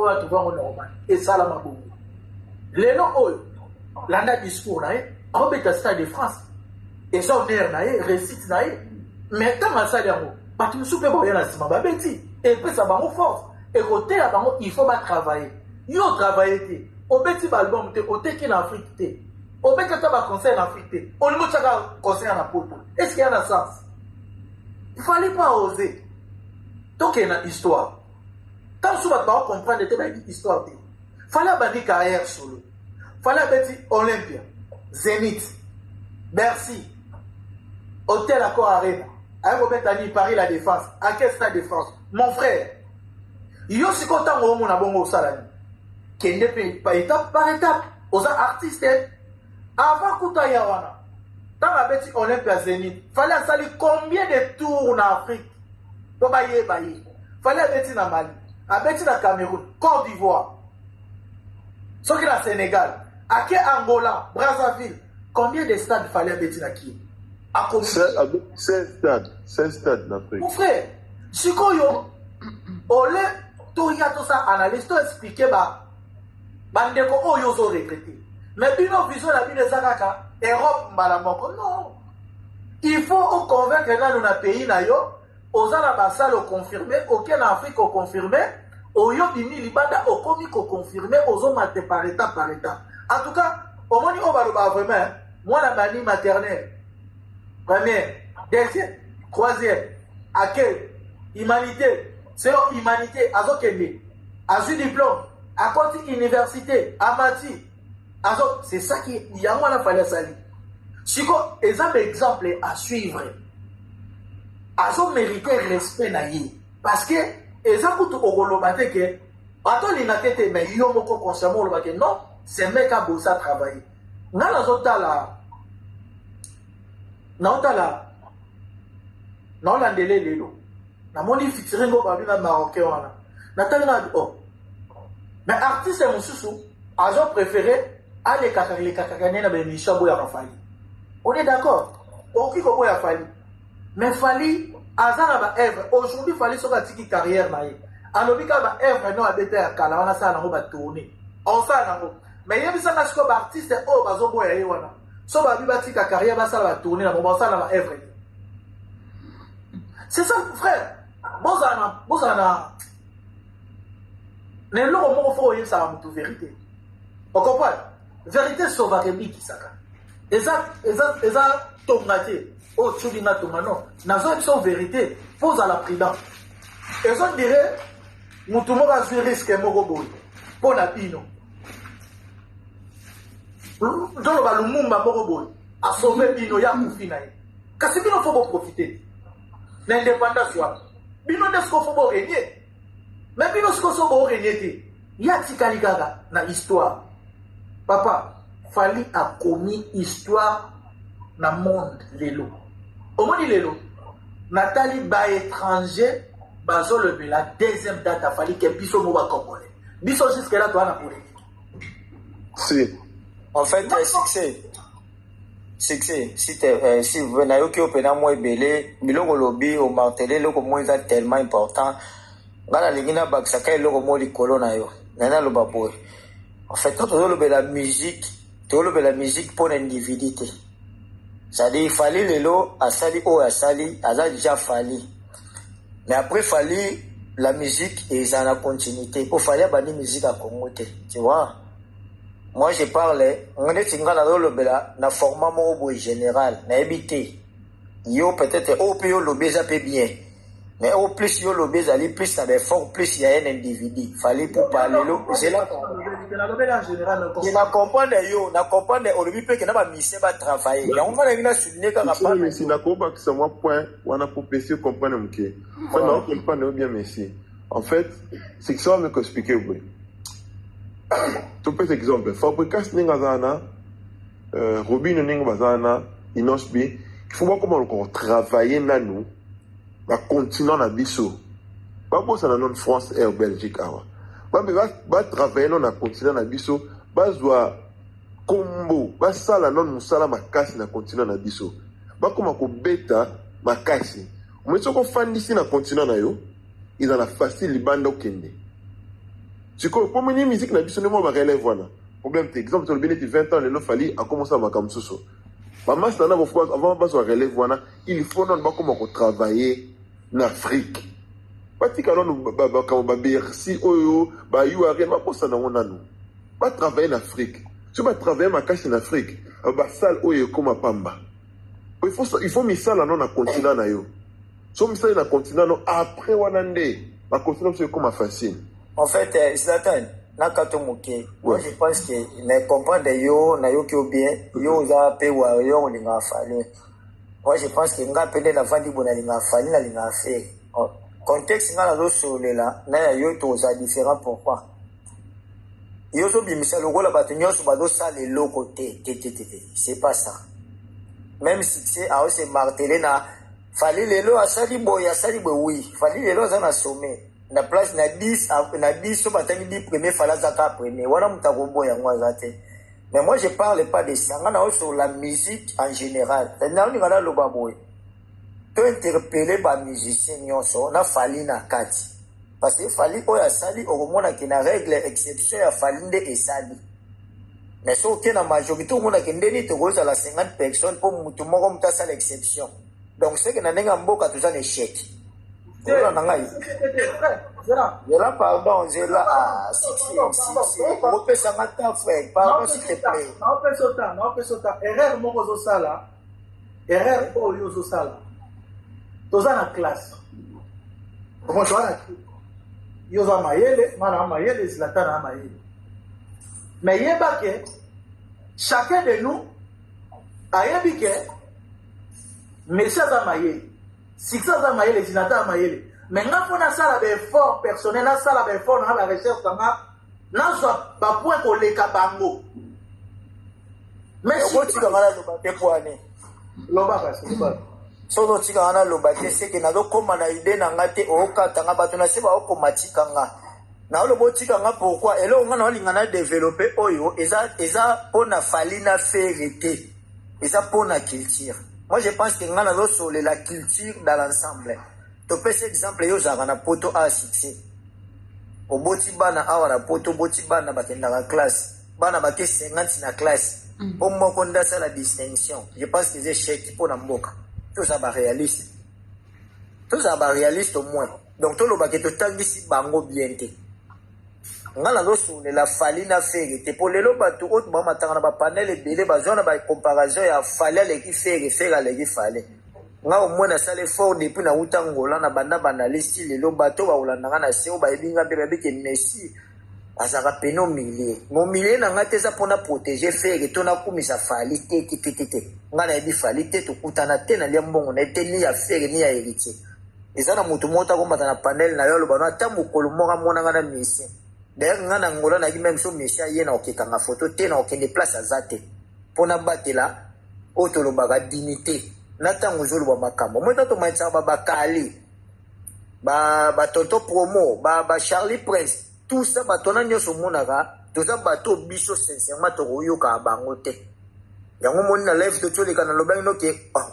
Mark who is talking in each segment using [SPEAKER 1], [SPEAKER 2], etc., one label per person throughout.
[SPEAKER 1] va trouver normal. Et ça, la mabou. Les noms, l'anda discours, on va Stade de France. Et ça, on est récite, mais quand on a ça, parce que nous sommes pas bien là, et puis ça va nous force. Et côté là, il faut pas travailler. Yo travailler. Au petit album, au qui en Afrique. Au petit conseil en Afrique. On nous conseil en Afrique. Est-ce qu'il y a un sens? Il ne fallait pas oser. Donc il y a une histoire. Quand on va comprendre cette histoire, il fallait avoir une carrière solo. Il fallait avoir Olympia, Zénith, Bercy, Hôtel Accor Arena, avec Paris La Défense, à quel Stade de France? Mon frère, il y a aussi content au monde à bon salami. Qui n'est pas étape par étape. Aux artistes, avant Kouta Yawana, dans la bête Olympia Zénith, il fallait salir combien de tours en Afrique? Pour bailler, bailler. Il fallait bêter dans Mali, bêter dans Cameroun, Côte d'Ivoire, ce qui est le Sénégal, à quel Angola, Brazzaville, combien de stades il fallait bêter dans qui? À combien?
[SPEAKER 2] 16 stades d'Afrique.
[SPEAKER 1] Mon frère, si vous avez tout ça, analyse, tout expliqué, bandeko oyo zo regretter. Mais puis nos visions la vie des Zakaka, Europe, Malamoko, non. Il faut convaincre dans notre pays, aux ambassades au confirmé, auquel Afrique au confirmé, au Yobini Libanda au comique au confirmé, aux hommes par étape par étape. En tout cas, au moment où on va vraiment, moi la manie maternelle, première, deuxième, troisième, accueil, humanité, c'est humanité, azokende, azu diplôme, à côté université, Amati, c'est ça qui y a moi la fallait salir. Si quoi, exemple à suivre. Azo mérité respect naïe parce que exemple au golobate que attends l'inatete mais yo moko consciemment le baké non c'est mec à bosser travailler. Ngala zotala na landele lelo na moni featuring go babina marocain wana natali na mais artiste mususu azo préféré aller kakakane na bemisha boya Fally. On est d'accord? Oki ko boya Fally. Mais Fally azana ba œuvre aujourd'hui Fally soka tiki carrière na ye. Alobika ba œuvre no abete ya kala wana sa nango ba tourner. On sa nango. Mais yebisa na siko ba artiste o bazo boya ye wana. So ba biba tika carrière ba sa ba tourner na bon sa na ba œuvre. C'est ça frère. Bozana ne lo mo fo yé ça mutu vérité. On comprend? Vérité sauvage qui saka. Eza tomate. Oh, tu dis non. Nazo son vérité. Pose à la prudence. Et on dirait, mutumo va se risque moroboy. Pour la pino. Dans le balumumba moroboy. A sauver pino ya moufina. Kasi bino faut profiter. L'indépendance soit. Bino de ce qu'on faut régner. Mais bino ce qu'on faut régner. Ya tikaligaga na histoire. Papa, Fally a commis histoire dans le monde lelo. Au monde lelo, Nathalie ba étranger, bazo le la deuxième date a Fally que biso mo ba congolais. Biso jusque là toi na politique.
[SPEAKER 2] Si.
[SPEAKER 3] En fait, succès. Si vous venez au Kyoto, moi belé, biloko lobby au martelé, loko mo est tellement important. Bana lingina baksaka loko mo likolo na yo. Nana lo baboy. En fait, quand on veut la musique pour l'individualité. C'est-à-dire, il fallait les lots, à Sali, à Sali, à déjà Fally. Mais après, Fally, la musique, et ça a la continuité. Pour Fally, la musique à communauté. Tu vois? Moi, je parlais, on est dans format général, na habité. Yo, peut-être, au pays, le baiser peu bien. Mais au plus yo lobé zali plus ça fort plus il y a un individu fallait pour parler là c'est là je na comprendre au lobby peut que na ba mission ba travailler on va venir souligner quand
[SPEAKER 2] pas mais si na combat que c'est moi point on a pour PC comprendre m'ke on comprendre bien merci en fait c'est que ça me expliquer oui tout petit exemple fabrication n'ingazana Robin n'ingazana inosbi il faut voir comment on travailler là nous va continuer na biso pas pour ça dans France et Belgique awa va travailler na continuer na biso ba zwa kombo ba sala non musala makasi na continuer na biso ba koma ko beta makasi mais ce qu'on fandisi na continuer na yo ils en a facile libanda okende C'est quoi, pour mener musique, la biso, moi, ma relève, voilà. Problème, exemple, tu as le bénéfice de 20 ans, le fali a commencé à ma soso. Maman, c'est un avant de relève, voilà, il faut non pas comment travailler en Afrique. Pas si quand on va Bercy, Oyo, bah, you a rien, pas ça dans mon anneau. Pas travailler en Afrique. Si on va travailler ma cache en Afrique, bah, salle, Oyo, comme à Pamba. Il faut mettre ça là, non, à continent, na yo. Si on met ça dans le continent, non, après, on a un continent, c'est comme à facile.
[SPEAKER 3] En fait, Zlatan, moi je pense que ne comprendre yo na yo qui bien yo za pe wa yo linga fali. Moi je pense que nga pende na vandi bona linga fali na linga fait. Contexte nga la do sole là na yo to za différent pourquoi. Yo so bimisa logo la batunyo so bado ça les lots côté c'est pas ça. Même si c'est à se marteler na fali lelo asali boya asali boy oui fali lelo za na sommet. Na place na 10 so batangi di premier fala zaka premier wana mutakombo ya ngwa te. Mais moi je parle pas de ça ngana sur la musique en général na ni ngana lo baboy to interpeller ba musicien nyonso na fali na kati parce que fali oya sali okomona ki na règle exception ya fali nde esali mais so ke na majorité omona ki ndeni to goza la 50 personnes pour mutu moko mutasa l'exception donc c'est que na nenga mboka to za échec. Zela nangai. Zela pardon, Zela si. Ope samata frère, pardon s'il te plaît.
[SPEAKER 1] Non, pesota. Erreur moko zo sala. Erreur oyo zo sala. Toza na classe. Comment tu vas yo za mayele, mana mayele Zlatan na mayele. Mais yeba ke chacun de nous ayebi ke monsieur za mayele. Si ça va mailler les inata mailler mais quand on a ça l'effort personnel na ça l'effort na la recherche kanga na soit pas point ko le kabango mais si
[SPEAKER 3] tu vas là loba te poane
[SPEAKER 1] loba parce que
[SPEAKER 3] so no tika na loba te c'est que na do koma na idée na ngate o katanga bato na se ba o komatika nga na lo botika nga pourquoi elo nga na linga na développer oyo eza pona fali na ferité eza pona culture. Moi, je pense que nous avons la culture dans l'ensemble. Tu peux cet exemple, yo na poto a succès. Au boti bana awa na poto boti bana bakenda la classe. Bana bake 50 na classe. Pour moi, on a ça la distinction. Je pense que c'est chèque pour n'amboka. Tout ça va réaliste. Tout ça va réaliste au moins. Donc, tout le baké to tangisi bango bien te. Ngala lo sole la fali na fere te pour lelo bato autre ba matanga na ba panel ebele bazona ba comparaison ya fali le ki fere le ki fali nga au moins na sale fort depuis na utangola na banda banalisi lelo bato ba ulanda na seo ba ebinga be ke Messi azaka peno milier mo milier na ngate za pona protéger fere to na kumisa fali te nga na ebi fali te to kutana te na liambongo na te ni ya fere ni ya héritier ezana mutu mota ko matana panel na yo lo bana tamu kolomoka mona nga na Messi. D'ailleurs, nous avons même chose, monsieur, il y a une photo, il y a une place à Zate. Pour nous battre là, auto baga dignité. Nathan Ouzou Bamakamo. Moi, tant que moi, ça va Kali, Toto Promo, Charlie Prince, tout ça, Batona Nyoso Monaga, tout ça, Bato Bicho, sincèrement, Toroyo Kabangote. Il y a un moment où lève de tous les canaux,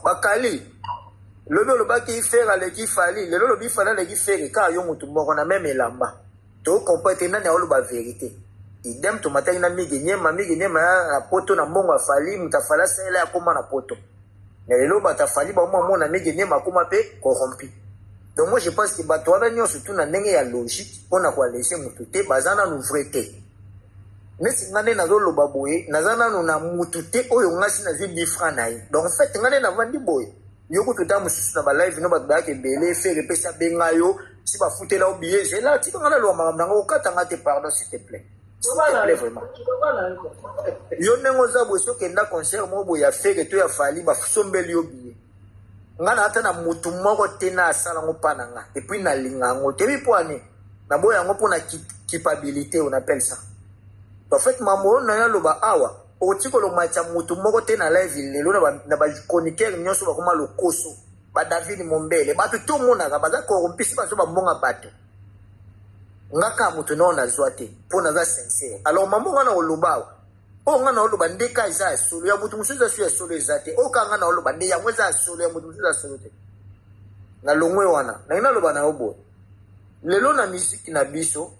[SPEAKER 3] Bakali. Le bas qui fait à l'équipe Fali, le lobby Fala, l'équipe fait, car il y a un mort, on a même Elamba. To comprendre na olo ba vérité idem to mataki na migi ma na poto na mbongo afali mutafala sela ya koma na poto na lelo batafali ba mo na migi ma koma pe corrompu. Donc moi je pense que batwana nyo surtout na ndenge ya logique pona kwa laisser mutu te bazana nu vrete nesi ngane na zolo baboye nazana nu na mutu te oyo ngasi na zi different na ye. Donc en fait ngane na vandi boye yoko tuta mususu na ba live no ba ke bele faire pesa benga yo si ba fouter là oublié j'ai là tu vas lo mama ngo katanga te pardon s'il te plaît vraiment yo nengo za bo so kenda concert mo bo ya faire to ya fali ba sombeli oublié ngana ata na mutu moko tena asala ngo pananga et puis na linga ngo te bi poane na boya ngo pona capabilité on appelle ça. En fait mamo na lo ba awa o tiko lo macha mutu moko tena live lelo na ba chroniqueur nyonso ba koma lo koso ba David Mombele bato to mona ka baza corrompisi baso ba mbonga bato ngaka mutu no na zwate pona za sincere. Alors maman ngana oloba o ngana oloba ndeka za solo ya mutu musuza su ya solo ezate o ka ngana oloba ndi ya mweza solo ya mutu musuza solo te na longwe wana na ina loba na obo lelo na musique na biso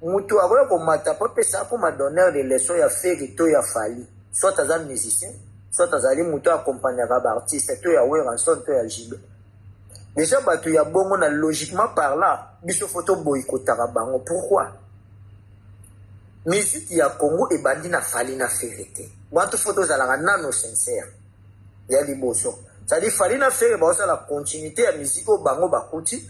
[SPEAKER 3] mutu akoya komata po pesa ko ma donneur de leçon ya feri to ya fali soit aza musicien soit azali mutu accompagnaka ba artiste to ya Weranson to ya Jibe déjà bato ya bongo na logiquement parlant biso photo boyikotaka bango pourquoi musique ya Congo ebandi na fali na feri te bantu photo zalaka nano sincère ya liboso c'est-à-dire fali na feri baosala continuité ya musique o bango bakuti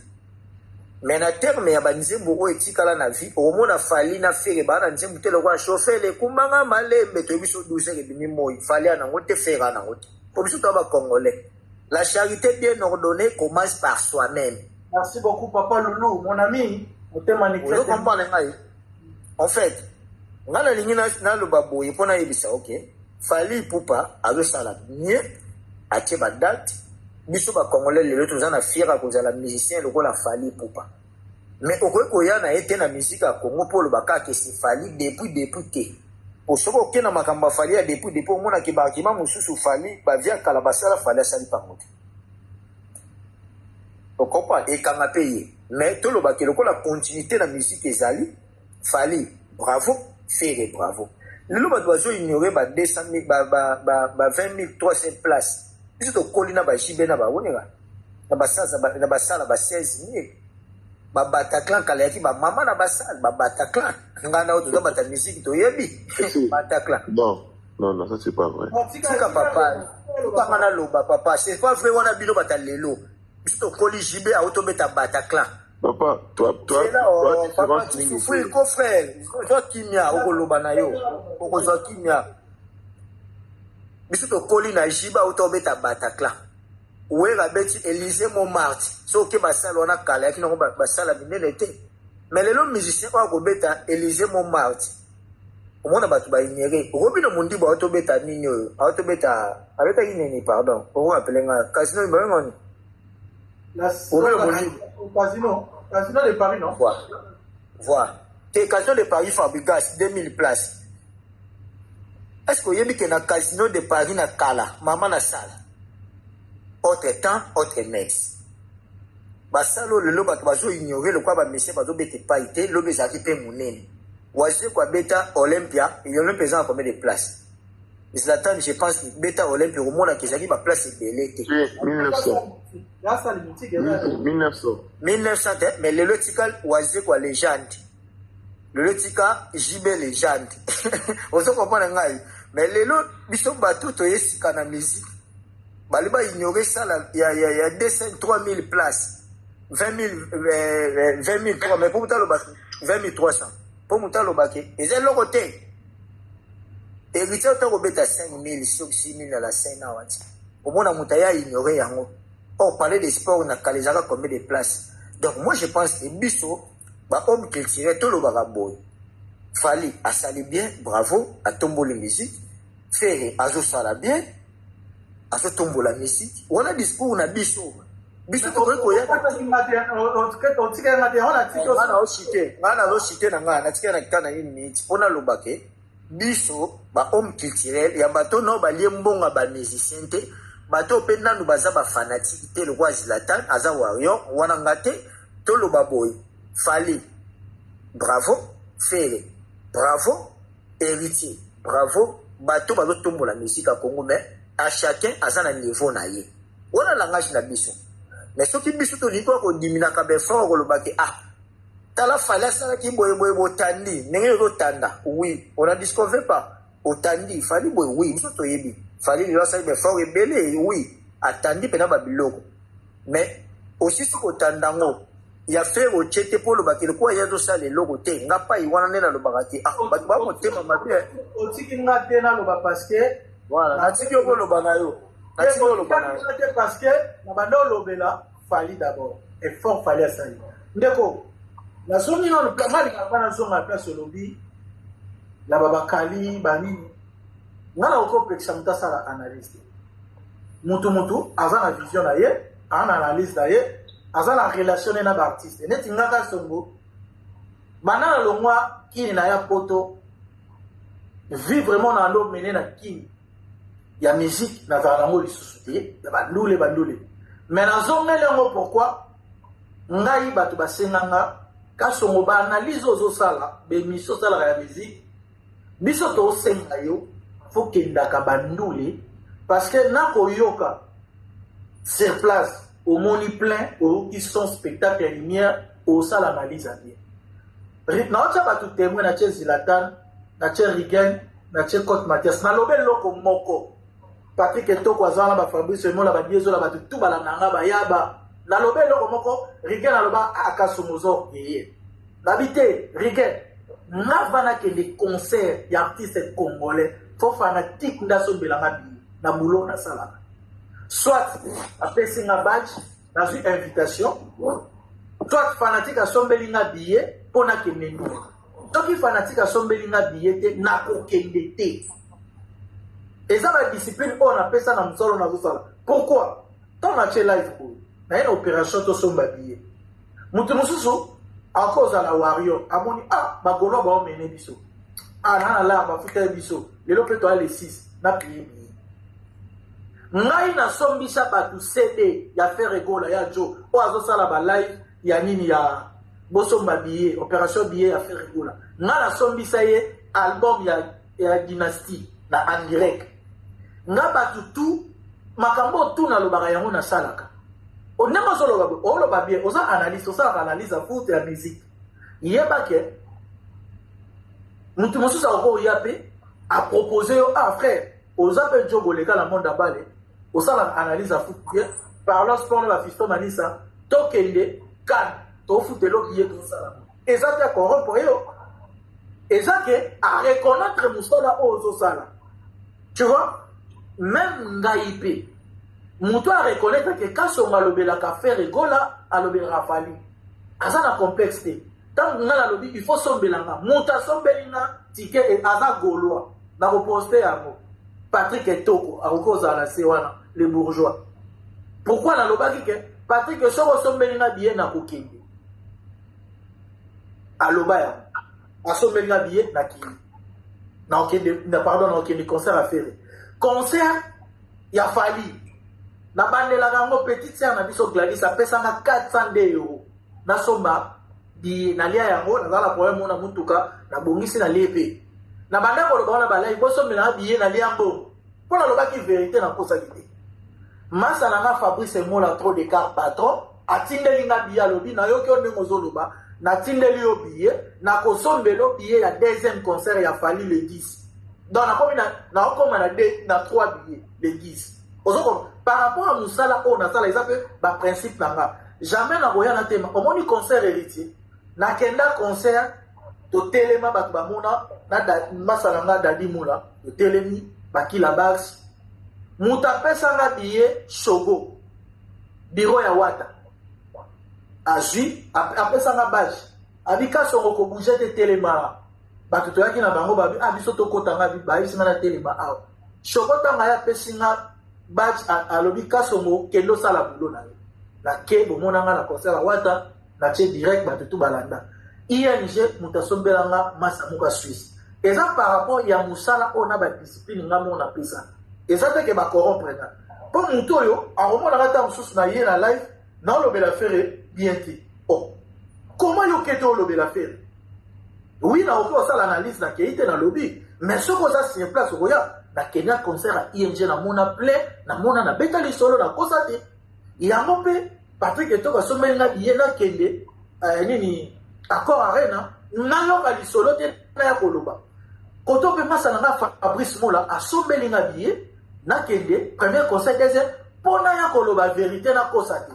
[SPEAKER 3] mais na terme ya banzembo oyo etikala na vie omona fali na feri bana nzembo te lokwa chauffer le kumbanga malembe to biso 12 ebimi moi fali anango te fera nango te pour biso to ba congolais la charité bien ordonnée commence par soi-même.
[SPEAKER 1] Merci beaucoup papa Loulou mon ami
[SPEAKER 3] vous comprenez ngai en fait ngana lingi na lo baboye pona yebisa OK fali pupa azosala mieux atie ba date biso ba congolais lelo tozana fiera kozala musicien lokola fali pupa mais okoki koya na ye te na musique ya Congo mpo olobaka ke si fali depuis te osoki okenda makambo ya fali ya depuis omonaki bakima mosusu fali bavia kala basala fali asali pango te okopa ekanga mpe ye mais tolobaki lokola continuité na musique ezali fali bravo fere bravo lelo bato bazoignore ba 200 000 ba 20 300 places biso tokoli na bajibe na bawoneka na basala ba 16 000 babataclan kala yaki bamama na basala babataclan ngai na oyo toza bata musique toyebi bataclan
[SPEAKER 2] non ça c'est pas vrai
[SPEAKER 3] tika papa tokanga na loba papa c'est pas vrai wana bino bata lelo biso tokoli jibe aotobeta bataclan
[SPEAKER 2] papa toi
[SPEAKER 3] papa tu souffres ko frère toi kimia okoloba na yo okozwa kimia biso tokoli na jibe aotobeta bataclan wera beti Élysée Montmartre so ke basala wana kala yaki nango basala minene te mais lelo musicien oyo akobeta Élysée Montmartre omona bato baignere okobino mondibo aotobeta nini oyo aotobeta abetaki nini pardon okoapelenga casino imbangoni
[SPEAKER 1] Casino de Paris, non?
[SPEAKER 3] Voilà. Te Casino de Paris Fabregas 2000 places. Est-ce que y a na Casino de Paris na kala, maman na sala. Autre temps, autre mess. Basalo le loba bazo ignorer le quoi ba monsieur bazo bete paité, lobe zaki pe munene. Waje kwa beta Olympia, il y a même en combien de places. Zlatan, je pense que beta Olympia au monde qui zaki ba place belé.
[SPEAKER 2] 1900.
[SPEAKER 3] 1900, mais le lotical waje kwa légende. Le lotika JB légende. On se comprend ngai. Mais le lot biso bato to yesika na musique. Baliba ignorer ça il y a 200 3000 places. 20 000 3 mais pour mutalo ba 20 300. Pour mutalo ba ke et le côté. Héritier to ko beta 5000 6 000 la scène na wati. Au mona mutaya ignorer yango. On parlait des sports na kalezaka combien de places. Donc moi je pense que biso ba homme culturel to lo ba boy. Fali asali bien, bravo, a tombo les musique. Ferré azo sala bien. Azo tombo la musique. On a discours na biso. Biso to ko ya ngana lo cité na ngana tika na kana ini pona lobake. Biso ba homme culturel ya bato no ba liembonga ba musicien te. Bato pe nanu baza ba fanatique te le roi Zlatan aza warrior wana ngate to lo baboy. Fali bravo, Ferré bravo, héritier bravo, bato bazo tombo la musique à Congo mais à chacun à son niveau na ye. On a langage na biso. Mais ce qui biso to liko ko dimina ka be fort ko lobaki ah. Tala fala sala ki boy botandi, nenge ko tanda. Oui, on a discouvert pas. Otandi, fali boy oui, biso to yebi. Fali li sa be fort et belé oui, atandi pena ba biloko. Mais aussi ce ko tandango. Il y a fait au tchete pour le bac, le quoi il y a de ça les logos té, n'a pas y a le bagati. Ah, bah, mon thème, ma bien.
[SPEAKER 1] Au tiki n'a pas le parce que.
[SPEAKER 3] Voilà, n'a tiki au le banayo. N'a tiki au le banayo.
[SPEAKER 1] Parce que, n'a pas dans l'obéla, fallait d'abord. Et fort fallait ça. Ndeko, la zone dans le plan, mal, il n'y a pas la zone à la place au lobby. La babakali, bani. N'a la complexe, ça m'a ça l'analyse. Moutou, avant la vision d'ailleurs, en analyse d'ailleurs. Aza la relation na ba artiste neti ngaka songo bana lo moi qui na ya poto vivre vraiment na lo mené na qui ya musique na za ngo lisusuti ya bandule mais na zongele ngo pourquoi ngai bato basenganga kasongo ba analyse ozo sala be miso sala ya musique biso to senga yo faut kenda ka bandule parce que na koyoka sur place au moni plein au qui sont spectacle lumière au sala analyse bien na ocha ba tout témoin na Zlatan na Rigen na Côte Mathias na lobel loko moko Patrick Etoko azala ba Fabrice Mola ba Biezo la ba tout bala nanga ba yaba na lobel loko moko Rigen na loba akasomozo yeye n'habité Rigen n'avana que des concerts d'artistes congolais faut fanatique ndaso belanga bi na boulot na sala soit après singa badge dans une invitation soit fanatique à sombelinga billet pour na kenendo donc il fanatique à sombelinga billet te na kokende te et ça va discipline on appelle ça na msolo na sala pourquoi tant na live pour na une opération to somba billet mutu mususu à cause de la warrior amoni bagolo ba mene biso na la ba futa biso lelo pe to les 6 na payer ngai na sombisa batu CD ya faire gola ya jo o azo sala ba live ya nini ya bosomba billet opération billet ya faire gola nga na sombisa ye album ya dynastie na en direct nga batu tout makambo tout na lobaka yango na salaka on n'est pas solo o lo ba bien o sa analyse o sa analyse foot ya musique yeba ke mutu mosusu ako yape a proposer frère aux appels jogo le la monde abale au sala analyse à foot bien parlant sport la fiston manisa tokende kan to foot lo billet tout ça et ça te corrompre yo et ça que à reconnaître musola ozo sala tu vois même ngaipe muto a reconnaître que quand on malobela ka faire rigola alobela rafali azana complexité tant ngala lobi il faut sombelanga muta sombelinga ticket et aza goloa na reposter yango Patrick Etoko a cause à la Sewana les bourgeois pourquoi la lobaki que Patrick Soko sombelinga bien na kokende aloba ya a sombelinga bien na ki na okende na pardon na okende concert à faire concert ya fali na bandela kango petite sœur na biso Gladys apesa na 400 € na somba di na lia yango na la problème na mutuka na bongisi na lepe na banda ko lobana balai boso mena biye na lia mbo pour la loba ki vérité na kosa kité masa na Fabrice Mola trop de car patron atindeli nga biya lobi na yoki onengo zoloba na tindeli yo biye na kosombelo biye ya deuxième concert ya fali le 10 donc na komi na okoma na 3 billets le 10 Ozoko, par rapport à Moussala, on a ça, les appels, bah, principe nanga. Jamais na boya na tema. Au moins, concert héritier. Na kenda concert, to telema batubamona, na masalanga dadi moula, to telemi, baki la bax. Mouta pesa nga biye, shogo. Biro ya wata. Aji, apesa nga badge. Abika songo bouger te telema. Batuto yaki na bango, babi, abiso to kota nga, babi, singa na telema, aw. Shogo tanga ya pesi nga, badge alobi kasongo kendo sala bulo na yo na ke bomona nga na concert wata na che direct batutu balanda ING mutasombelanga masa muka Suisse eza par rapport ya musala ona ba discipline nga mona pesa eza te ke ba corrompre na po muto yo a romona kata mususu na ye na live na lobela faire bien ti comment yo keto lobela faire oui na oko sala analyse na keite na lobby mais ce qu'on a sur place oya na Kenya concert à ING na mona play na mona na beta li solo na kosate yango pe Patrick Etoko somenga biye na kende nini accord arena na yo ka li solo te na ya koloba koto pe masa na Fabrice Mola a somenga biye na kende premier concert deuxième pona ya koloba vérité na kosate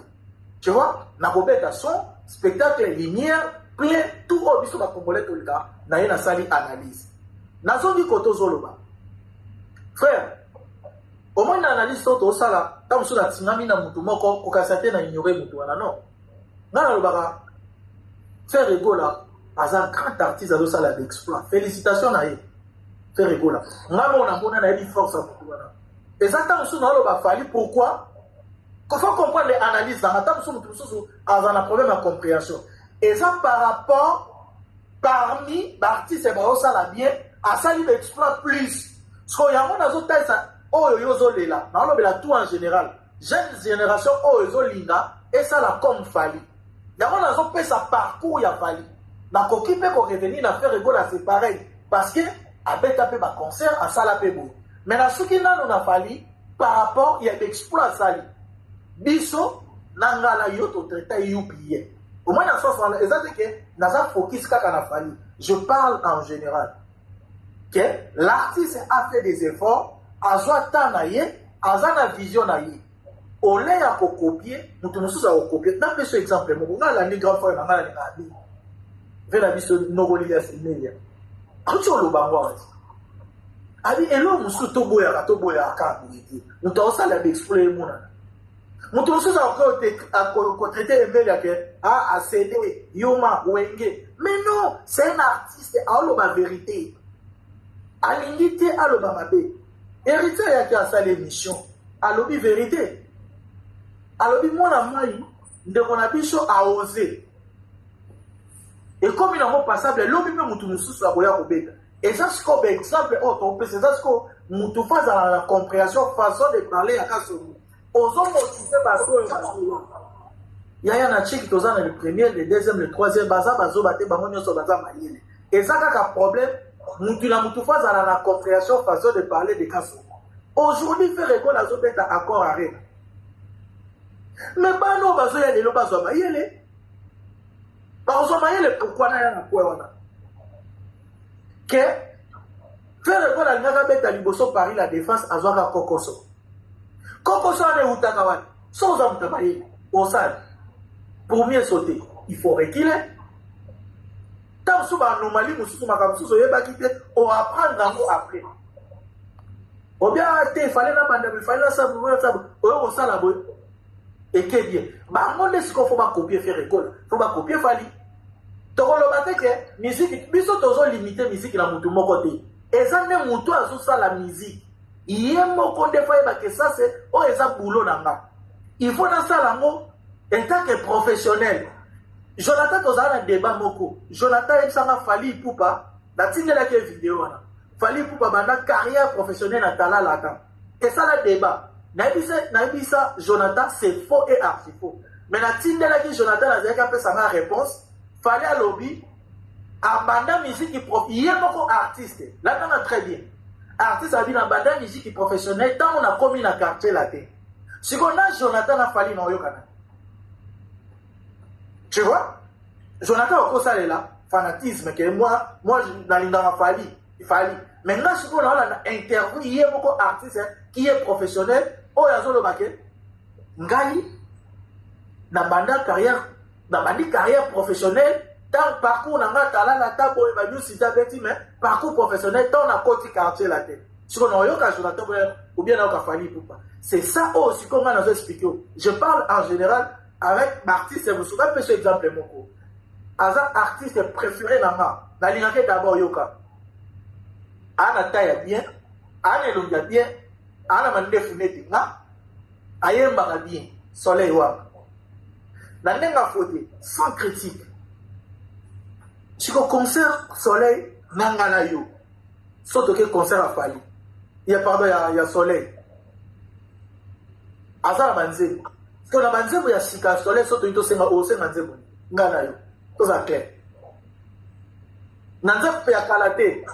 [SPEAKER 1] tu vois na kobeta son spectacle lumière play tout au biso ba congolais tout le temps na ye na sali analyse na zongi koto zoloba frère, au moins l'analyse saute au sala, tant que la tsunami na mutu moko, kokasate na ignorer mutu wana non. Nana le bara, faire rigola, as un grand artiste à sala d'exploit. Félicitations à eux. Faire rigola. Maman on a mona na force à mutu wana. Exactement ce na lo ba fali pourquoi? Qu'il faut comprendre les analyses dans tant que mutu mususu as un problème à compréhension. Et ça par rapport parmi l'artiste et ba sala bien, à sali d'exploit plus. So yango nazo taisa oyo yozo lela na lobela tout en général jeune génération oyo yozo linga et ça la comme fali yango nazopesa parcours ya Fally nakoki mpe korevenir na faire ego na c'est pareil parce que abeta mpe baconcert asala mpe boye mais nasuki nano na Fally par rapport ya exploit asali biso na ngala yo totraita UPA au moins na sens wana eza te ke naza focus kaka na Fally je parle en général que l'artiste a fait des efforts azwa temps na ye aza na vision na ye ole ya kokopier mutu mosusu akokopier napeso exemple moko nga alandi grand frère na nga nalinga abi ve na biso nokoli ya simelia akuti oloba ngo ati abi elo mosusu toboyaka boye mutu aosala baexplore emonana mutu mosusu akotraite emelia ke acd yuma wenge mais non c'est un artiste aoloba vérité alingi te aloba mabe héritier yaki asala émission alobi vérité alobi mwana mwai ndeko na biso aose ekomi nango passable elobi mpe mutu mosusu akoya kobeta eza siko baexemple oyo topesa eza siko mutu fa azala na compréhension façon de parler ya kasomi ozomotive bato oyo bazoya yaya na chiki toza na le premier le deuxième le troisième baza bazoba te bango nyonso baza mayele eza kaka problème mutu na mutu fa azala na compréhension façon de parler de kasomi aujourd'hui faire école azobeta accord arrêt mais bano bazoya lelo bazwa mayele bazwa mayele pourquoi na ya na kwe wana ke faire école alingaka beta liboso Paris la défense azwaka kokoso wana eutaka wana so oza mutu mayele osali pour mieux sauter il faut reculer tant mosusu baanomalie mosusu makambo mosusu oyebaki te oapprendre yango après obia te fallait na banda mais fallait na sabu oyo osala boye eke bien bango nde siko fo bacopier faire école fo bacopier Fally tokoloba te ke musique biso tozolimite musique na mutu moko te eza nde mutu azosala musique ye moko nde fo yebake ça c'est oyo eza boulot na nga il faut nasala yango en tant que professionnel Jonathan tozala na débat moko Jonathan yebisanga Fally Ipupa natindelaki video wana Fally Ipupa banda carrière professionnelle na Talala ata esala débat naibisa Jonathan c'est faux et archi faux mais natindelaki Jonathan azalaki apesanga réponse Fally alobi abanda musique ye moko artiste là nanga très bien artiste abi na banda musique professionnelle ntango na komi na quartier la te sikoyo na Jonathan na Fally na oyokana tu vois Jonathan okosalela fanatisme que moi nalingaka Fally maintenant sikoyo na interview ye moko artiste qui est professionnel oyo azoloba ke ngai na banda carrière professionnelle tant parcours na nga talala ta boye ba nyusi ta beti mais parcours professionnel tant na koti quartier la tête sikoyo na oyoka Jonathan ou bien na oyoka Fally Ipupa c'est ça aussi comme on a expliqué je parle en général avec artiste vous savez peut ce exemple moko aza artiste préféré na nga nalingaka d'abord yoka ana taya bien ana elongia bien ana mandefu neti nga ayembaka bien soleil wana na ndenge afoti sans critique siko concert soleil nanga na yo so toke concert a Fally ya pardon ya soleil aza na banzembo siko na banzembo ya sika soleil so toyi tosenga osenga nzembo nga na yo toza clair na nzembo ya kala te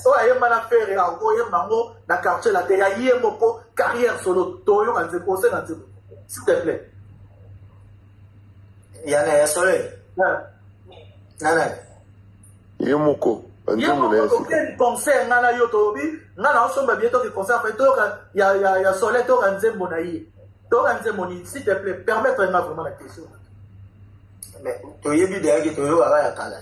[SPEAKER 1] oyo ayemba na fere oyemba ngo na quartier la te ya ye moko carrière solo toyoka nzembo osenga nzembo s'il te plaît
[SPEAKER 3] yana ya soleil nana
[SPEAKER 2] ye moko
[SPEAKER 1] concert nga na yo tobi nga na osomba bien toki concert fait toyoka ya soleil toyoka nzembo na ye toyoka nzembo ni s'il te plaît permettre-moi vraiment la question
[SPEAKER 3] mais toyebi deyaki toyokaka ya kala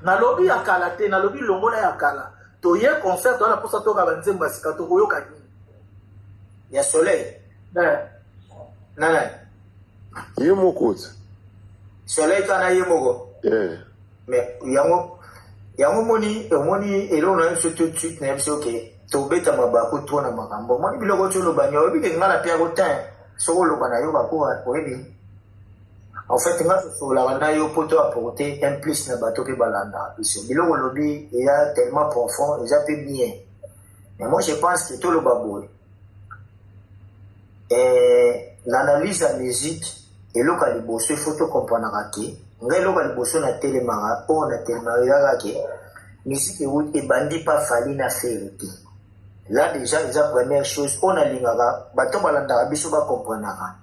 [SPEAKER 1] nalobi ya kala te nalobi longo na ya kala toye concert wana mposa toyoka banzembo ya sika tokoyoka nini
[SPEAKER 3] ya soleil nana
[SPEAKER 2] ye moko
[SPEAKER 3] soleil kana ye moko mais yango omoni eloko na biso tout de suite na biso ke tobeta mabako to na makambo omoni biloko ti olobani oyebi ke nga na pia kotin soko oloba na yo bakoa oyebi en fait nga tosololaka na yo mpo to apporter un plus na bato mpe balandaka biso biloko olobi eza tellement profond eza mpe bien mais moi je pense que toloba boye l'analyse ya musique eloko ya liboso ifo tocomprendraka ke ngai eloko ya liboso na telemaka oyo na telemaka ezaka ke misike ebandi pa fali na fere te. Là déjà eza première chose oyo nalingaka bato balandaka biso bacomprendraka.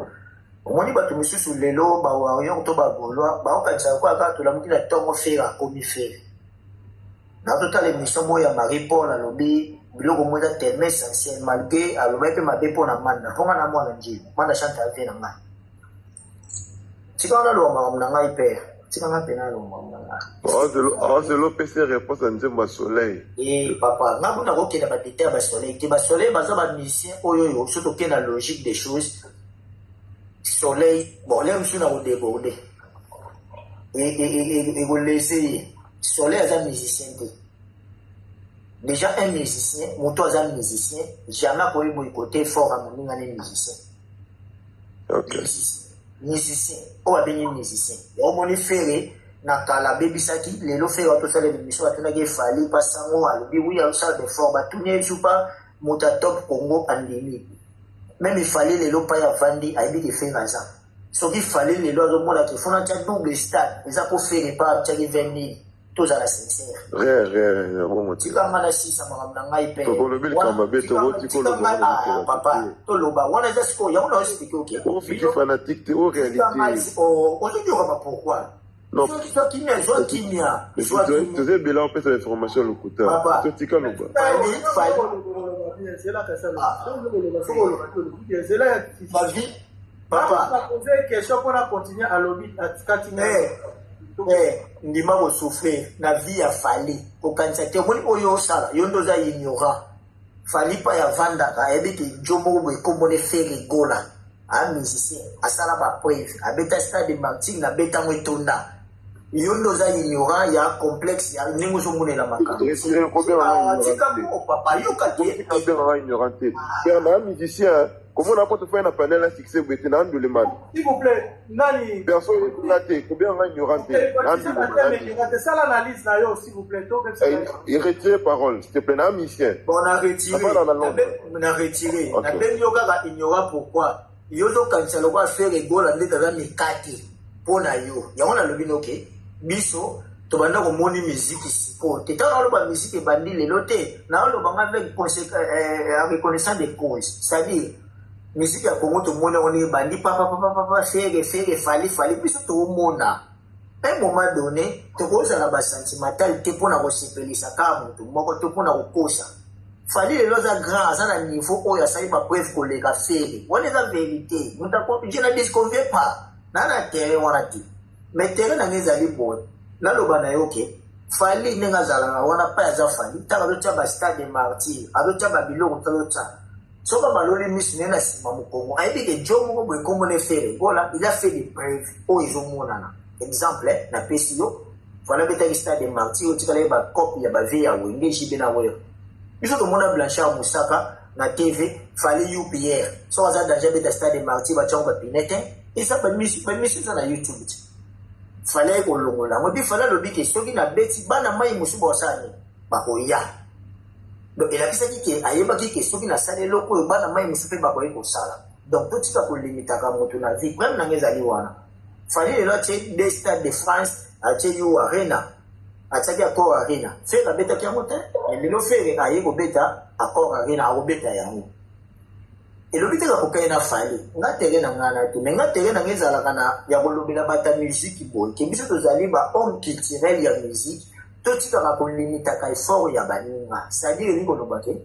[SPEAKER 3] Omoni bato misusu lelo bawayo to bagolwa baokanisaka kwa kaka tolamuki na ntongo fere akomi fere. Natotala émission moko ya Marie Paul alobi biloko moko eza tellement essentiel malgré alobai mpe mabe mpo na manda mponga na mwana njili manda chante ave na ngai tika wana aloba makambo na ngai pere tika ngai mpe naloba makambo na ngai
[SPEAKER 2] ozelo pesa réponse ya nzembo ya soleil
[SPEAKER 3] papa ngai mpona kokenda badete ya basoleil te basoleil baza bamusicien oyo so tokende na logique des choses soleil bon le mosusu na kodéborde ekolese ye soleil aza musicien te. Déjà un musicien, moto aza musicien, jamais akoyi boye côté fort à moninga ne musicien.
[SPEAKER 2] Ok.
[SPEAKER 3] Musicien, oyo abengi musicien. Omoni fere na kala bebisaki lelo fere watosala émission batunaki efali pasango alobi oui asala d'effort batuni esu pa moto atop Congo andimi. Même ifali lelo pa ya vandi ayebi ke fere aza. Soki fali lelo azomona ke fona tia double stade eza ko fere pa tiaki 20 000. Tous à la sincère. Tika ngana sisa makambo na ngai pe. Papa, toloba wana za siko ya una expliquer OK.
[SPEAKER 2] O fiki fanatique o réalité.
[SPEAKER 3] Aujourd'hui on va pourquoi?
[SPEAKER 2] Non.
[SPEAKER 3] Soit kimia, soit kimia.
[SPEAKER 2] Tu as bien en fait l'information le couteau. Tu tika no ba.
[SPEAKER 1] C'est là que ça. C'est là.
[SPEAKER 3] Ma vie. Papa.
[SPEAKER 1] On a posé question qu'on a continué à lobby à Katina.
[SPEAKER 3] Ndima ko souffrir na vie ya fali okanisa te moni oyo osala yo ndoza ignorant fali pa ya vanda ka ebiki jomo bo ekomone fere gola a musicien asala ba preuve abeta stade Martin na beta mwetonda yo ndoza ignorant ya complexe ya ningo so monela makamba tika ko papa yo ka te
[SPEAKER 2] ignorant te na musicien. Comment on a pas fait un panel à succès ou bien un de mal.
[SPEAKER 1] S'il vous plaît, Nani.
[SPEAKER 2] Personne n'a été. Combien on a ignoré?
[SPEAKER 1] C'est ça l'analyse là, s'il vous plaît.
[SPEAKER 2] Il retire parole, s'il te plaît, un musicien.
[SPEAKER 3] Bon, on a retiré. On a retiré. On a bien yoga ignorant pourquoi. Yodo quand ça le va faire rigolo, on est dans les kati. Pour na yo. Ya on a le binoke. Biso. Tobanda ko moni musique ici. Te ta lo ba musique bandi le loté. Na lo ba avec reconnaissance des causes. C'est-à-dire musique ya Congo to mona on bandi papa fere fali biso to mona. À un moment donné, to ko za na ba sentimental te pona ko sipelisa ka mutu moko to pona ko kosa. Fali le loza grand ça na niveau oyo ya sai ba preuve ko le ka fere. On est la vérité. Muta ko je na disconvient pas. Na na terrain wana ti. Mais terrain na ngezali bon. Na loba na yo ke fali nenga zala na wana pa za fali taka lo taba stade martyr alo taba biloko talo tsa soba maloli misu nena sima mukongo aibi ke jomo ko bwe komo ne fere voilà il a fait des preuves o izo monana exemple na pesio voilà beta stade martyr tika le ba copie ya ba via wenge jibe na wewe biso to mona Blanchard Musaka na TV fali UPR so za danger beta stade martyr ba chamba pinete et ça ba misu na YouTube. Fallait qu'on longola mo bi fallait lobi ke soki na beti bana mai musuba osani bakoya donc il a dit que ayeba ki ke soki na sale loko bana mai musupe bakoya ko sala donc tout ça ko limita ka moto na vie même na ngezali wana fallait le lote des stades de France a tenu arena a tsabi akor arena fait la beta ki amote et le fait ayeko beta akor arena a beta yango et le but est que na fali nga tere na ngana tu nga tere na ngezala kana ya kolobela bata musique bon ke biso to zali ba homme culturel ya musique to tika ka ko limita ka effort ya baninga c'est-à-dire ni ko lobake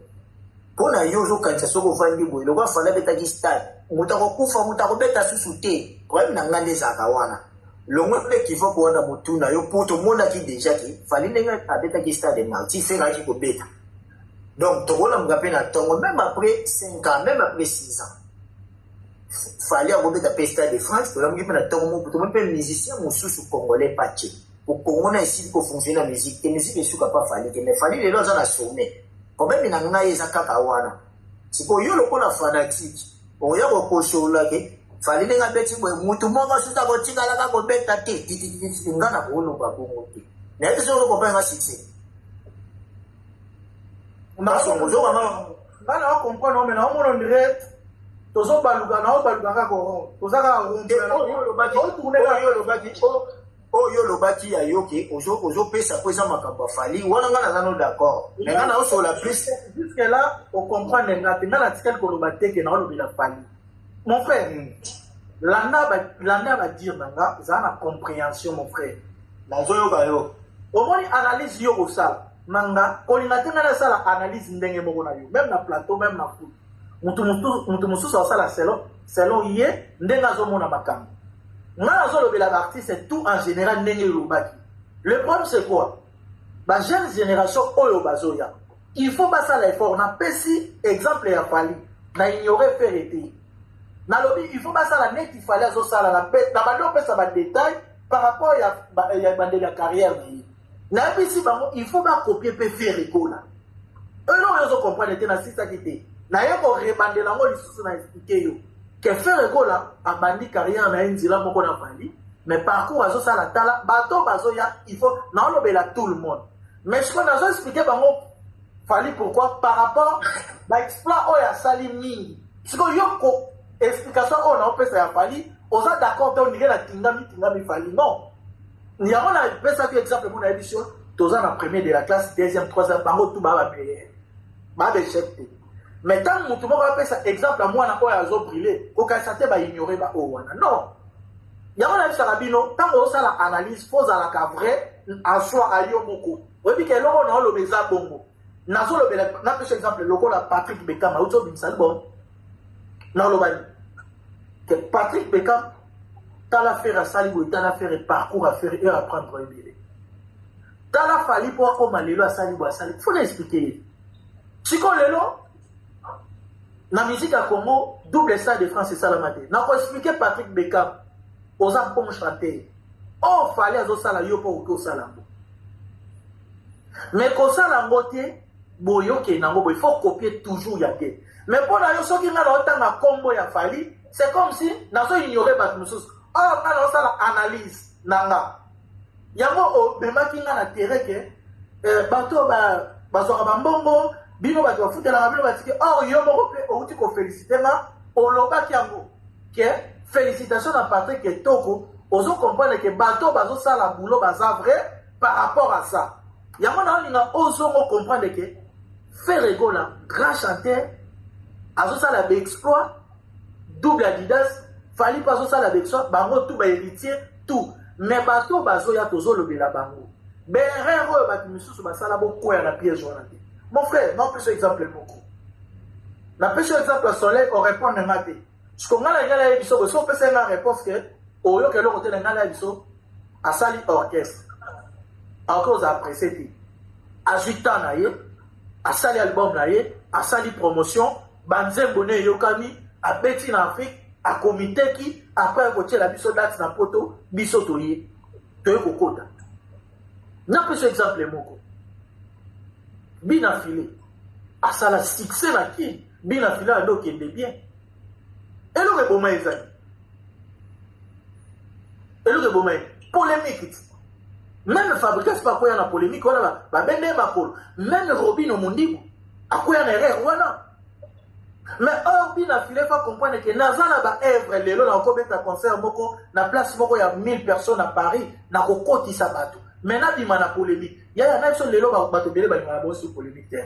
[SPEAKER 3] pona yo zo kanisa soko vandi boy lo kwa fala beta ki stade mutako kufa mutako beta susu te kwa na ngande za kawana longwe pe ki faut ko wana mutuna yo poto mona ki déjà ki fali nenga abeta ki stade na ti fera ki ko beta. Donc, tu vois, même après 5 ans, même après 6 ans, il fallait avoir des stade de France, tu vois, un musicien, mon sous congolais, paché. Pour Congo, on a ici pour fonctionner la musique. La musique est pas fallu, mais fallait les gens à sommet. Quand même, il y a un kakawana. C'est pour eux, le la fanatique. On y a beaucoup de choses là, fallait les gens bêter, tout le monde va se faire un la cagoule bête à tête, il y a pour nous, pas pour nous. Mais est-ce que vous comprenez un succès?
[SPEAKER 1] On comprend, mais on dirait tozo baluka na o baluka ka ko tozaka rompe
[SPEAKER 3] oyo lobaki ya yoki ozopesa po eza makambo afali wana nga naza no d'accord me nga naosola plus
[SPEAKER 1] jusque là ocomprendre nga te nga natikali koloba teke na olobela fali mon frère landa badire na nga eza na compréhension mon frère
[SPEAKER 3] nazoyoka yo
[SPEAKER 1] omoni analyse yo kosala na nga kolinga te nga nasala analyse ndenge moko na yo même na plateau même na foot mutu mosusu asala selon ye ndenge azomona makambo nga nazolobela baartiste tout en général ndenge elobaki. Le problème c'est quoi? Ba jeune génération oyo bazoya il faut basala effort na pesi exemple ya fali na ignorer faire été na lobi il faut basala net il fallait azosala na bando pesa ba détail par rapport ya bande la carrière na pesi bango il faut ba copier pe faire écola eux non ils comprendre te na sisa kité na yeko rebandela ngo lisusu na expliquer yo que faire écola a bandi carrière na nzila moko na fali mais parcours azosala tala bato bazoya il faut na olobela tout le monde mais ce qu'on a expliqué bango fali pourquoi par rapport ba exploit oya sali mingi siko yoko explication on a pesa ya fali oza d'accord to ndike na tingami fali non ni a on a pesa que exemple mon émission toza na premier de la classe deuxième troisième bango tout ba meilleur ba chef mais tant mutu moko apesa exemple moi na oyo azo briller okasa te ba ignorer ba o wana non yango na bisa kabino tango osala analyse faut ala ka vrai en soi ayo moko obi ke loko na lo beza bongo nazo lo bela na pesa exemple loko la Patrick Beckham auto binsal bon na lo bani que Patrick Beckham tala faire sali bo tala faire parcours à faire et apprendre à aimer tala fali pour comme lelo sali bo sali faut l'expliquer siko lelo na musique à Congo, double stade de France et Salamate. N'a pas expliqué Patrick Beckham aux gens comme chanter. Oh, fallait à Zosala yo pour que Salambo. Mais quand Salambo té, boyo ke nango, il faut copier toujours yake. Mais pour la yo qui n'a pas autant à combo ya fali, c'est comme si n'a pas ignoré Batmusus. Oh, n'a pas analyse nanga. Yango o bema ki nga na terre ke bato ba zo bambongo. Bino ba doit foutre la bino ba tike or yo moko pe outi ko féliciter ma oloba kiango que félicitations à Patrick Etoko ozo comprendre que bato bazo sala boulot baza vrai par rapport à ça yango na linga ozo mo comprendre que faire rigola grand chanteur azo sala be exploit double Adidas fali pas azo sala be exploit bango tout ba héritier tout mais bato bazo ya tozo lobela bango berero ba misusu ba sala boko ya na piège wana. Mon frère, non plus exemple beaucoup. La plus exemple à soleil, on répond à maté. Ce qu'on a la émission, si on peut faire une réponse que, au lieu que l'on ait la émission, à sali orchestre. Encore après, c'était à 8 ans, à sali album, à sali promotion, banzem bonnet yokami, à Betty en Afrique, à comité qui, après, à côté la biso date na poto, biso toye, toye kokota. Non plus exemple beaucoup. Bina filé à ça la succès na qui bina filé à donc il est bien et le reboma ezali et le reboma polémique même fabriquer c'est pas quoi na polémique wala ba bende makolo même Robino Mundibu akoya na erreur wana mais or bina filé fa comprendre que nazana ba œuvre lelo na ko beta concert moko na place moko ya 1000 personnes à Paris na ko kotisa bato. Maintenant, il y a une polémique. Il y a une chose, les gens qui ont une polémique.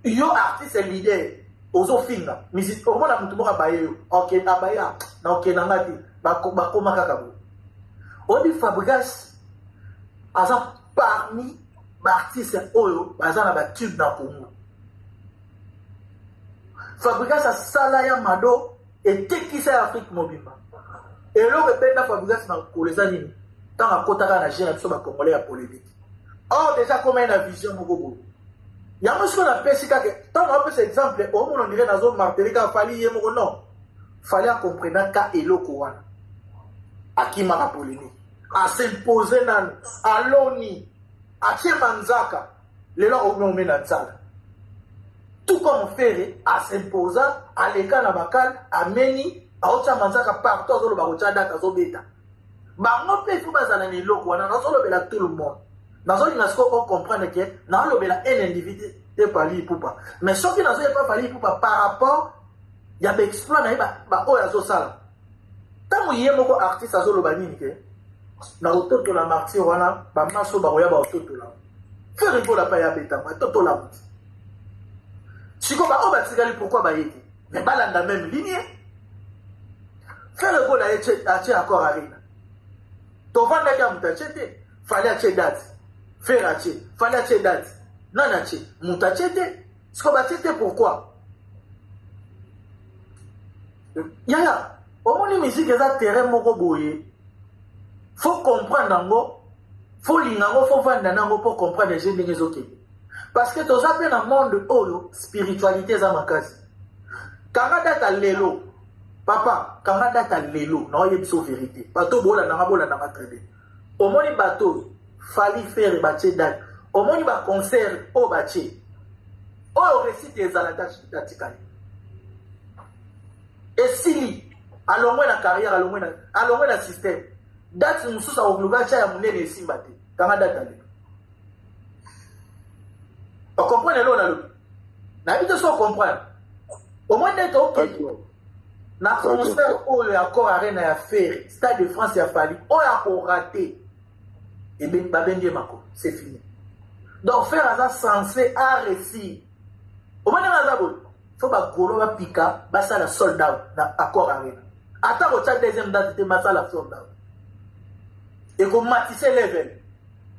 [SPEAKER 1] Il y a un artiste et leader. Aux offres, mais si on a tout le monde a ok, abaya, ok, nangati, bakoma kakabo. On dit Fabregas, parmi les artistes oyo, bazana ba tube na Congo. Fabregas a salaya mado et tekisa Afrique mobimba. Et là, on répète Fabregas na kolezani. Tant à côté de la génération de Congolais à polémique. Or, déjà, comme une vision, il y a un peu de pesika que, tant on a fait cet exemple, au moins on dirait dans la zone martelée, qu'il fallait y avoir non. Fallait comprendre qu'à Elo Kouan, à qui m'a la polémique, à s'imposer nan, à l'ONI, à Tchemanzaka, les gens ont mis dans ça. Tout comme on fait, à s'imposer, à l'écart Nabakal, à Meni, à Tchemanzaka, partout, à Zolobakotchada, à Zobeta. Bango pe faut bazana ni loko wana nazo lobela tout le monde nazo inasko on comprendre que na lobela un individu te pali poupa mais ce qui nazo pas pali poupa par rapport ya ba exploit na ba oyo azosala tango ye moko artiste azoloba nini ke na ototola martyr wana bamaso bakoya baototola faire mpola pa ya betama totola muti siko baoyo batikali pourquoi bayeki mais balanda même ligne faire mpola ye atie accord arena tovandaki ya mutu atie te fallait atie date faire atie fallait atie date nani atie mutu atie te siko batie te pourquoi yaya omoni musique eza terrain moko boye faut comprendre nango faut linga ngo faut vanda nango pour comprendre les ndenge ezokende parce que toza pe na monde oyo spiritualité eza makasi kanga data lelo papa kanga data lelo na oyebi so vérité bato bola nanga très bien omoni bato fali faire batie date omoni ba concert o batie oyo récite ezalaka tatikali esili alongwe na carrière alongwe na système date mususu akoluka tia ya monene esimba te kanga date alelo okomprendre lelo nalobi nayebi te so okomprendre omoi ndete okende na concert oyo ya corps arena ya fere stade de France ya fali oyo akorate babengi mako c'est fini donc faire aza censé a réussir omoi ndenge aza boye faut bagolo bapika basala sold out na accord arena ata kotia deuxième date te basala sold out ekomatise level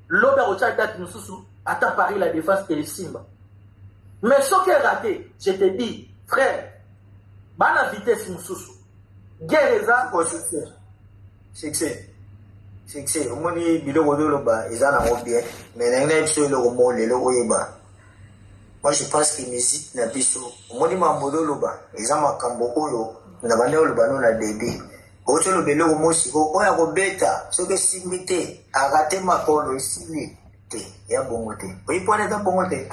[SPEAKER 1] lobi akotia date mosusu ata Paris la défense esimba mais soki raté je te dis frère bana vitesse mosusu guerre eza
[SPEAKER 3] succès omoni biloko oloba eza nango bien mais nangi na biso eloko mo lelo oyeba. Moi, je pense que musique na biso. Omoni mambo loba, eza makambo oyo na bane oloba no na début. Ocho lo belo mo siko oya ko beta, soke simite, agate makolo isili te, ya bongo te. Oyi pone ta bongo te.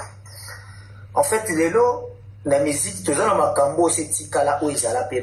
[SPEAKER 3] En fait, lelo na musique tozana makambo se tikala o ezala pe